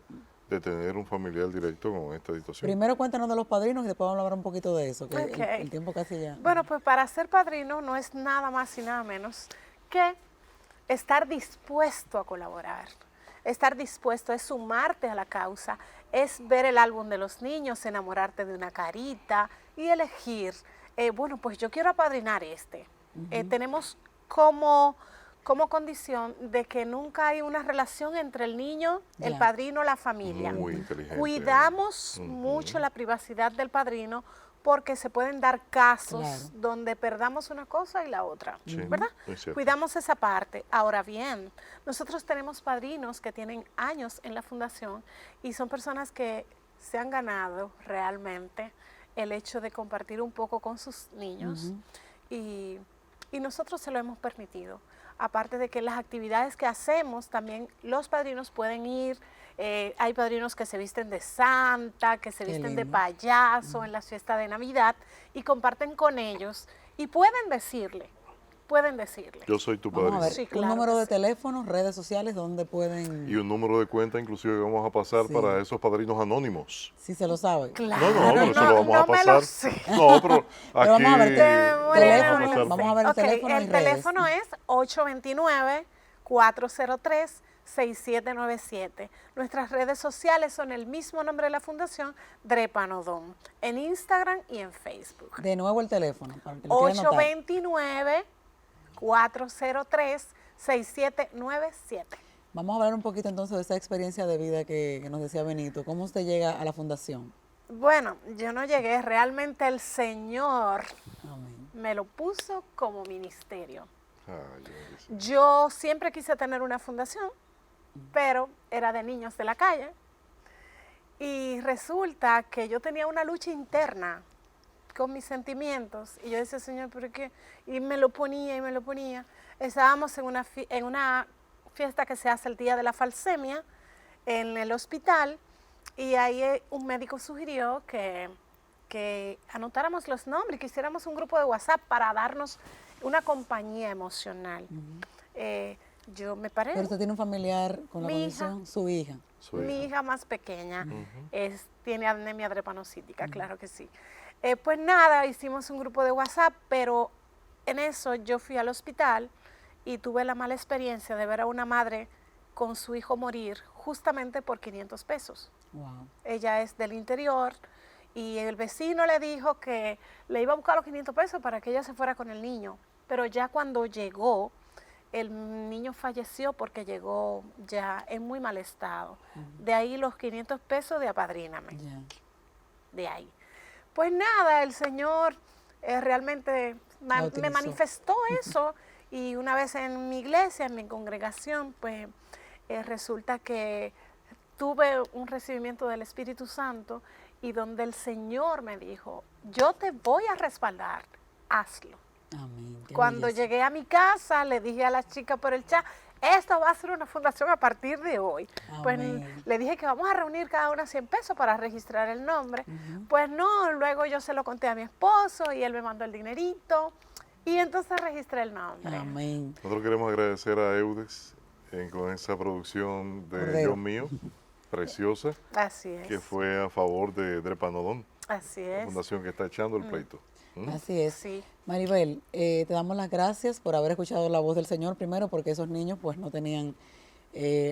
de tener un familiar directo con esta situación. Primero cuéntanos de los padrinos y después vamos a hablar un poquito de eso, que Ok. el tiempo casi ya. Bueno, pues para ser padrino no es nada más y nada menos que estar dispuesto a colaborar. Estar dispuesto es sumarte a la causa, es ver el álbum de los niños, enamorarte de una carita y elegir, bueno, pues yo quiero apadrinar este. Tenemos como condición de que nunca hay una relación entre el niño, el Ya. padrino, la familia. Muy inteligente. Cuidamos mucho la privacidad del padrino porque se pueden dar casos Claro. donde perdamos una cosa y la otra, Sí, ¿verdad? es cierto. Cuidamos esa parte. Ahora bien, nosotros tenemos padrinos que tienen años en la fundación y son personas que se han ganado realmente el hecho de compartir un poco con sus niños y nosotros se lo hemos permitido. Aparte de que las actividades que hacemos, también los padrinos pueden ir. Hay padrinos que se visten de santa, que se Qué visten de lindo. payaso en la fiesta de Navidad y comparten con ellos y pueden decirle. Yo soy tu Vamos a padrino. ver, Sí, un claro número que de sí. teléfono, redes sociales, donde pueden, Y un número de cuenta inclusive que vamos a pasar Sí. para esos padrinos anónimos. si se lo saben. Claro, No, pero eso lo vamos a no me lo pasar. sé. No, pero aquí Pero vamos a ver, vamos a teléfono, pasar. vamos a ver el Ok, teléfono y el redes. teléfono es 829-403-6797. Nuestras redes sociales son el mismo nombre de la fundación, Drepanodón, en Instagram y en Facebook. De nuevo el teléfono, para que lo quiera anotar. 829-403-6797. Vamos a hablar un poquito entonces de esa experiencia de vida que nos decía Benito. ¿Cómo usted llega a la fundación? Bueno, yo no llegué, realmente el Señor Amén. me lo puso como ministerio. Ay, bendición. Yo siempre quise tener una fundación, pero era de niños de la calle. Y resulta que yo tenía una lucha interna con mis sentimientos. Y yo decía, Señor, ¿pero qué? Y me lo ponía y me lo ponía. Estábamos en una fiesta que se hace el día de la falsemia en el hospital. Y ahí un médico sugirió que anotáramos los nombres, que hiciéramos un grupo de WhatsApp para darnos una compañía emocional. Yo me paré. Pero usted tiene un familiar con la Mi condición, su hija. Su Mi hija. hija más pequeña tiene anemia drepanocítica, claro que sí. Pues nada, hicimos un grupo de WhatsApp, pero en eso yo fui al hospital y tuve la mala experiencia de ver a una madre con su hijo morir justamente por 500 pesos. Wow. Ella es del interior y el vecino le dijo que le iba a buscar los 500 pesos para que ella se fuera con el niño. Pero ya cuando llegó, el niño falleció porque llegó ya en muy mal estado. De ahí los 500 pesos de apadríname. Ya. De ahí. Pues nada, el Señor realmente La me utilizó. manifestó eso, y una vez en mi iglesia, en mi congregación, pues resulta que tuve un recibimiento del Espíritu Santo, y donde el Señor me dijo, yo te voy a respaldar, hazlo. Amén. Qué Cuando belleza. llegué a mi casa, le dije a las chicas por el chat, esto va a ser una fundación a partir de hoy. Pues Amén. le dije que vamos a reunir cada una 100 pesos para registrar el nombre. Pues no, luego yo se lo conté a mi esposo y él me mandó el dinerito y entonces registré el nombre. Amén. Nosotros queremos agradecer a Eudes con esa producción de Cordero. Yo Mío, preciosa, Así es. que fue a favor de Drepanodón, Así la es. fundación que está echando el pleito. Así es. Sí. Maribel, te damos las gracias por haber escuchado la voz del Señor primero, porque esos niños pues no tenían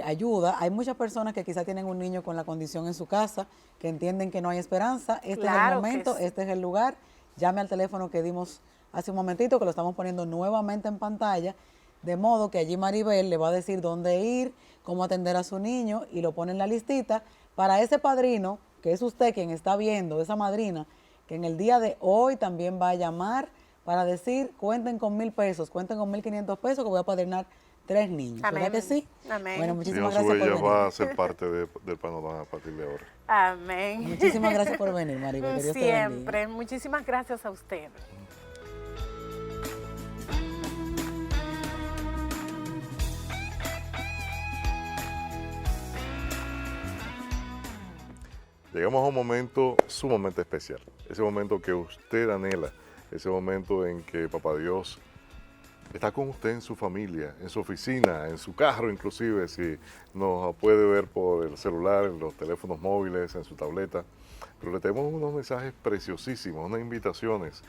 ayuda. Hay muchas personas que quizás tienen un niño con la condición en su casa, que entienden que no hay esperanza. Este es Claro el que momento, sí. este es el lugar. Llame al teléfono que dimos hace un momentito, que lo estamos poniendo nuevamente en pantalla, de modo que allí Maribel le va a decir dónde ir, cómo atender a su niño, y lo pone en la listita para ese padrino, que es usted quien está viendo, esa madrina, que en el día de hoy también va a llamar para decir, cuenten con 1,000 pesos, cuenten con 1,500 pesos, que voy a padrinar 3 niños. ¿Verdad Amén. que sí? Amén. Bueno, Dios muchísimas su gracias por ella venir. va a ser parte del panorama a partir de ahora. Amén. Muchísimas gracias por venir, Maribel. Que Dios te bendiga. Siempre. Muchísimas gracias a usted. Llegamos a un momento sumamente especial, ese momento que usted anhela, ese momento en que Papá Dios está con usted en su familia, en su oficina, en su carro inclusive, si nos puede ver por el celular, en los teléfonos móviles, en su tableta. Pero le tenemos unos mensajes preciosísimos, unas invitaciones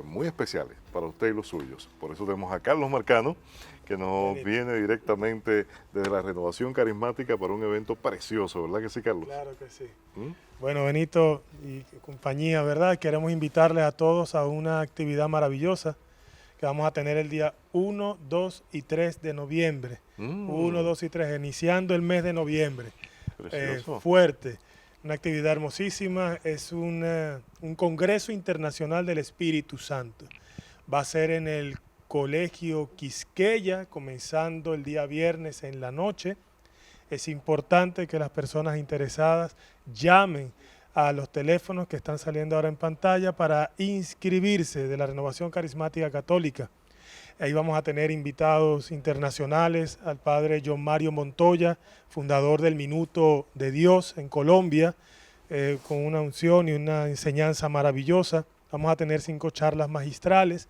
muy especiales para usted y los suyos. Por eso tenemos a Carlos Marcano, que nos viene directamente desde la Renovación Carismática para un evento precioso, ¿verdad que sí, Carlos? Claro que sí. ¿Mm? Bueno, Benito y compañía, ¿verdad? Queremos invitarles a todos a una actividad maravillosa que vamos a tener el día 1, 2 y 3 de noviembre. 1, 2 y 3, iniciando el mes de noviembre. Precioso. Fuerte, una actividad hermosísima. Es un congreso internacional del Espíritu Santo. Va a ser en el Colegio Quisqueya, comenzando el día viernes en la noche. Es importante que las personas interesadas llamen a los teléfonos que están saliendo ahora en pantalla para inscribirse de la Renovación Carismática Católica. Ahí vamos a tener invitados internacionales, al padre John Mario Montoya, fundador del Minuto de Dios en Colombia, con una unción y una enseñanza maravillosa. Vamos a tener 5 charlas magistrales.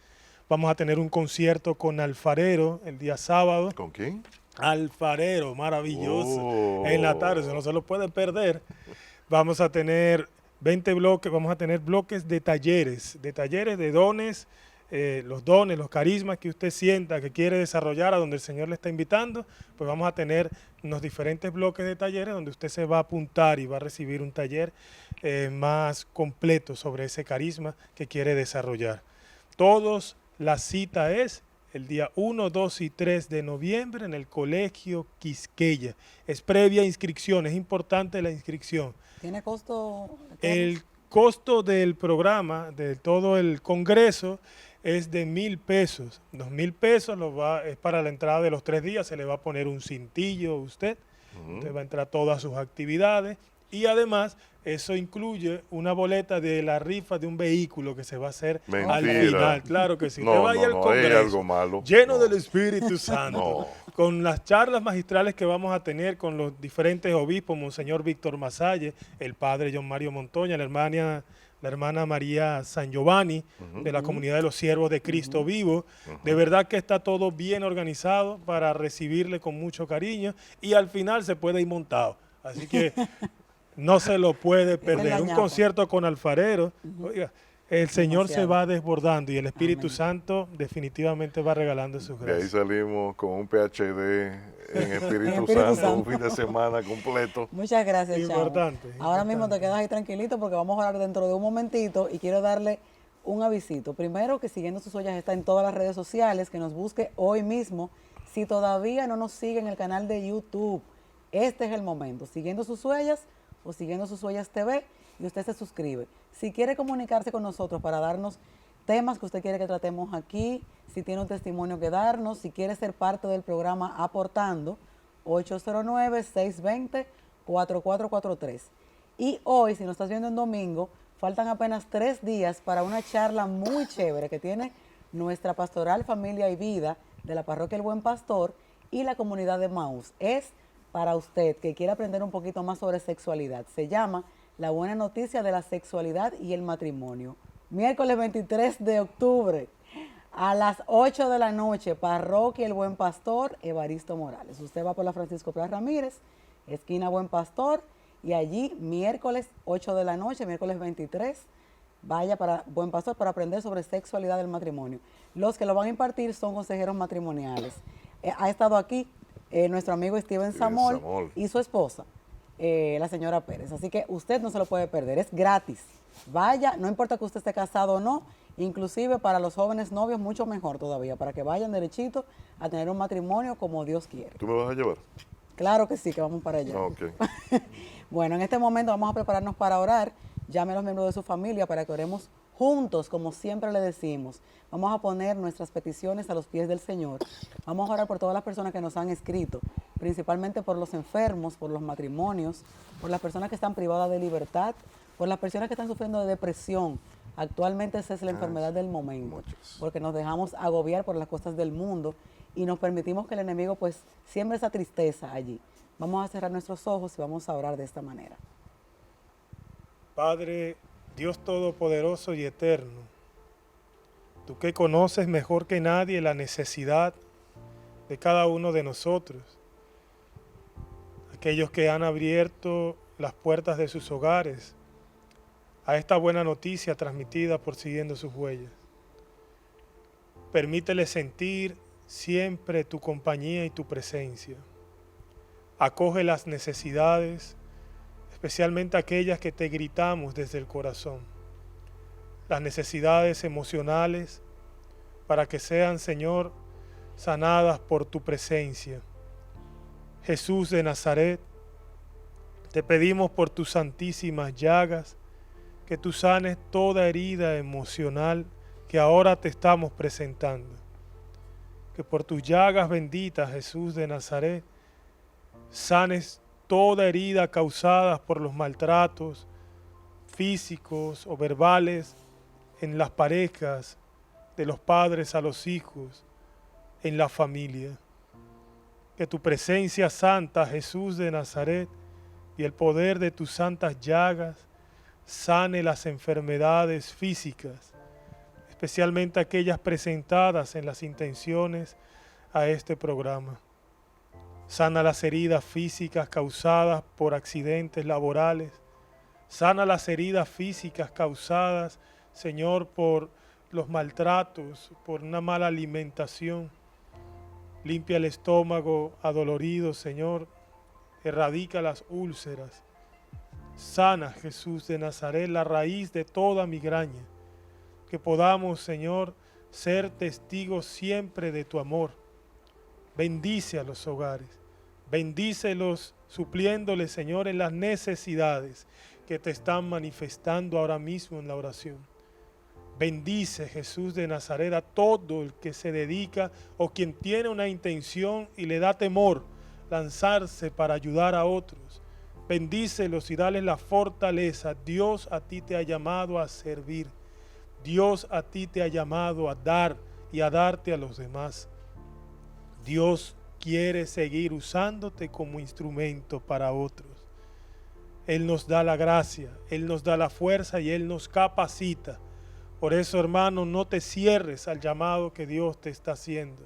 Vamos a tener un concierto con Alfarero el día sábado. ¿Con quién? Alfarero, maravilloso. Oh. En la tarde, eso no se lo puede perder. Vamos a tener 20 bloques, vamos a tener bloques de talleres de dones, los dones, los carismas que usted sienta que quiere desarrollar, a donde el Señor le está invitando. Pues vamos a tener unos diferentes bloques de talleres donde usted se va a apuntar y va a recibir un taller más completo sobre ese carisma que quiere desarrollar. Todos, la cita es el día 1, 2 y 3 de noviembre en el Colegio Quisqueya. Es previa inscripción, es importante la inscripción. ¿Tiene costo? El costo del programa, de todo el congreso, es de 1,000 pesos. 2,000 pesos es para la entrada de los 3 días, se le va a poner un cintillo a usted, usted va a entrar a todas sus actividades, y además eso incluye una boleta de la rifa de un vehículo que se va a hacer al Mentira. final. Claro que sí. No, Usted va a ir al no, hay congreso algo malo. lleno No. del Espíritu Santo, con las charlas magistrales que vamos a tener con los diferentes obispos, Monseñor Víctor Masalle, el padre John Mario Montoya, la hermana María San Giovanni, de la Comunidad de los Siervos de Cristo Vivo. De verdad que está todo bien organizado para recibirle con mucho cariño, y al final se puede ir montado. Así que no se lo puede perder. Un ñapa. concierto con Alfarero. Oiga, El Señor se Demasiado. va desbordando y el Espíritu Amén. Santo definitivamente va regalando sus De ahí gracias. salimos con un PhD en Espíritu, Espíritu Santo, Santo. un fin de semana completo. Muchas gracias, Chamo. Importante, Ahora mismo te importante. quedas ahí tranquilito porque vamos a hablar dentro de un momentito y quiero darle un avisito. Primero, que Siguiendo Sus Ollas está en todas las redes sociales, que nos busque hoy mismo. Si todavía no nos sigue en el canal de YouTube, este es el momento. Siguiendo Sus Huellas o Siguiendo Sus Huellas TV, y usted se suscribe. Si quiere comunicarse con nosotros para darnos temas que usted quiere que tratemos aquí, si tiene un testimonio que darnos, si quiere ser parte del programa aportando, 809-620-4443. Y hoy, si nos estás viendo en domingo, faltan apenas 3 días para una charla muy chévere que tiene nuestra pastoral Familia y Vida de la Parroquia El Buen Pastor y la comunidad de Maús. Es para usted que quiere aprender un poquito más sobre sexualidad. Se llama La Buena Noticia de la Sexualidad y el Matrimonio. Miércoles 23 de octubre a las 8 de la noche, Parroquia El Buen Pastor, Evaristo Morales. Usted va por la Francisco Pras Ramírez, esquina Buen Pastor, y allí miércoles 8 de la noche, miércoles 23, vaya para Buen Pastor para aprender sobre sexualidad del matrimonio. Los que lo van a impartir son consejeros matrimoniales. Ha estado aquí nuestro amigo Steven Samol y su esposa, la señora Pérez. Así que usted no se lo puede perder, es gratis. Vaya, no importa que usted esté casado o no, inclusive para los jóvenes novios mucho mejor todavía, para que vayan derechito a tener un matrimonio como Dios quiere. ¿Tú me vas a llevar? Claro que sí, que vamos para allá. Ok. Bueno, en este momento vamos a prepararnos para orar. Llame a los miembros de su familia para que oremos juntos, como siempre le decimos. Vamos a poner nuestras peticiones a los pies del Señor. Vamos a orar por todas las personas que nos han escrito, principalmente por los enfermos, por los matrimonios, por las personas que están privadas de libertad, por las personas que están sufriendo de depresión. Actualmente esa es la enfermedad del momento, muchas. porque nos dejamos agobiar por las cosas del mundo y nos permitimos que el enemigo pues siembre esa tristeza allí. Vamos a cerrar nuestros ojos y vamos a orar de esta manera. Padre, Dios Todopoderoso y Eterno, tú que conoces mejor que nadie la necesidad de cada uno de nosotros, aquellos que han abierto las puertas de sus hogares a esta buena noticia transmitida por Siguiendo Sus Huellas. Permítele sentir siempre tu compañía y tu presencia. Acoge las necesidades, especialmente aquellas que te gritamos desde el corazón. Las necesidades emocionales, para que sean, Señor, sanadas por tu presencia. Jesús de Nazaret, te pedimos por tus santísimas llagas, que tú sanes toda herida emocional que ahora te estamos presentando. Que por tus llagas benditas, Jesús de Nazaret, sanes toda herida causada por los maltratos físicos o verbales en las parejas, de los padres a los hijos, en la familia. Que tu presencia santa, Jesús de Nazaret, y el poder de tus santas llagas sane las enfermedades físicas, especialmente aquellas presentadas en las intenciones a este programa. Sana las heridas físicas causadas por accidentes laborales. Sana las heridas físicas causadas, Señor, por los maltratos, por una mala alimentación. Limpia el estómago adolorido, Señor. Erradica las úlceras. Sana, Jesús de Nazaret, la raíz de toda migraña. Que podamos, Señor, ser testigos siempre de tu amor. Bendice a los hogares. Bendícelos supliéndoles, Señor, en las necesidades que te están manifestando ahora mismo en la oración. Bendice, Jesús de Nazaret, a todo el que se dedica o quien tiene una intención y le da temor lanzarse para ayudar a otros. Bendícelos y dale la fortaleza. Dios a ti te ha llamado a servir. Dios a ti te ha llamado a dar y a darte a los demás. Dios quiere seguir usándote como instrumento para otros. Él nos da la gracia, Él nos da la fuerza y Él nos capacita. Por eso, hermano, no te cierres al llamado que Dios te está haciendo.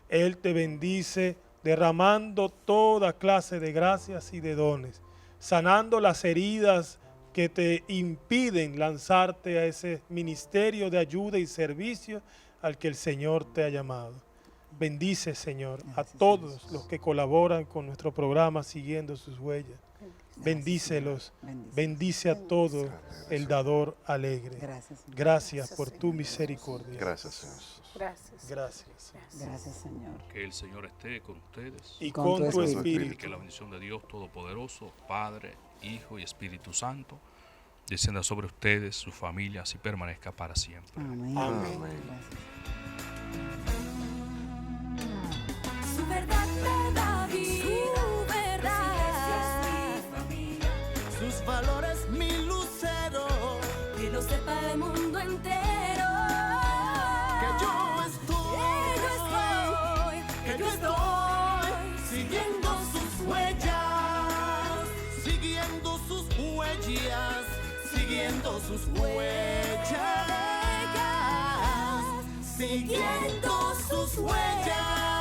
Él te bendice derramando toda clase de gracias y de dones, sanando las heridas que te impiden lanzarte a ese ministerio de ayuda y servicio al que el Señor te ha llamado. Bendice, Señor, a todos los que colaboran con nuestro programa Siguiendo sus Huellas. Bendícelos. Bendice a todo el dador alegre. Gracias, Señor. Gracias por tu misericordia. Gracias, Señor. Gracias. Gracias. Gracias, Señor. Que el Señor esté con ustedes Y Con con tu tu espíritu. y espíritu. que la bendición de Dios Todopoderoso, Padre, Hijo y Espíritu Santo, descienda sobre ustedes, sus familias y permanezca para siempre. Amén. Amén. Gracias. Su verdad te da vida. Su verdad. Sus valores mi lucero. Que lo sepa el mundo entero. Que yo estoy, que yo estoy siguiendo sus huellas, siguiendo sus huellas, siguiendo sus huellas, siguiendo sus huellas.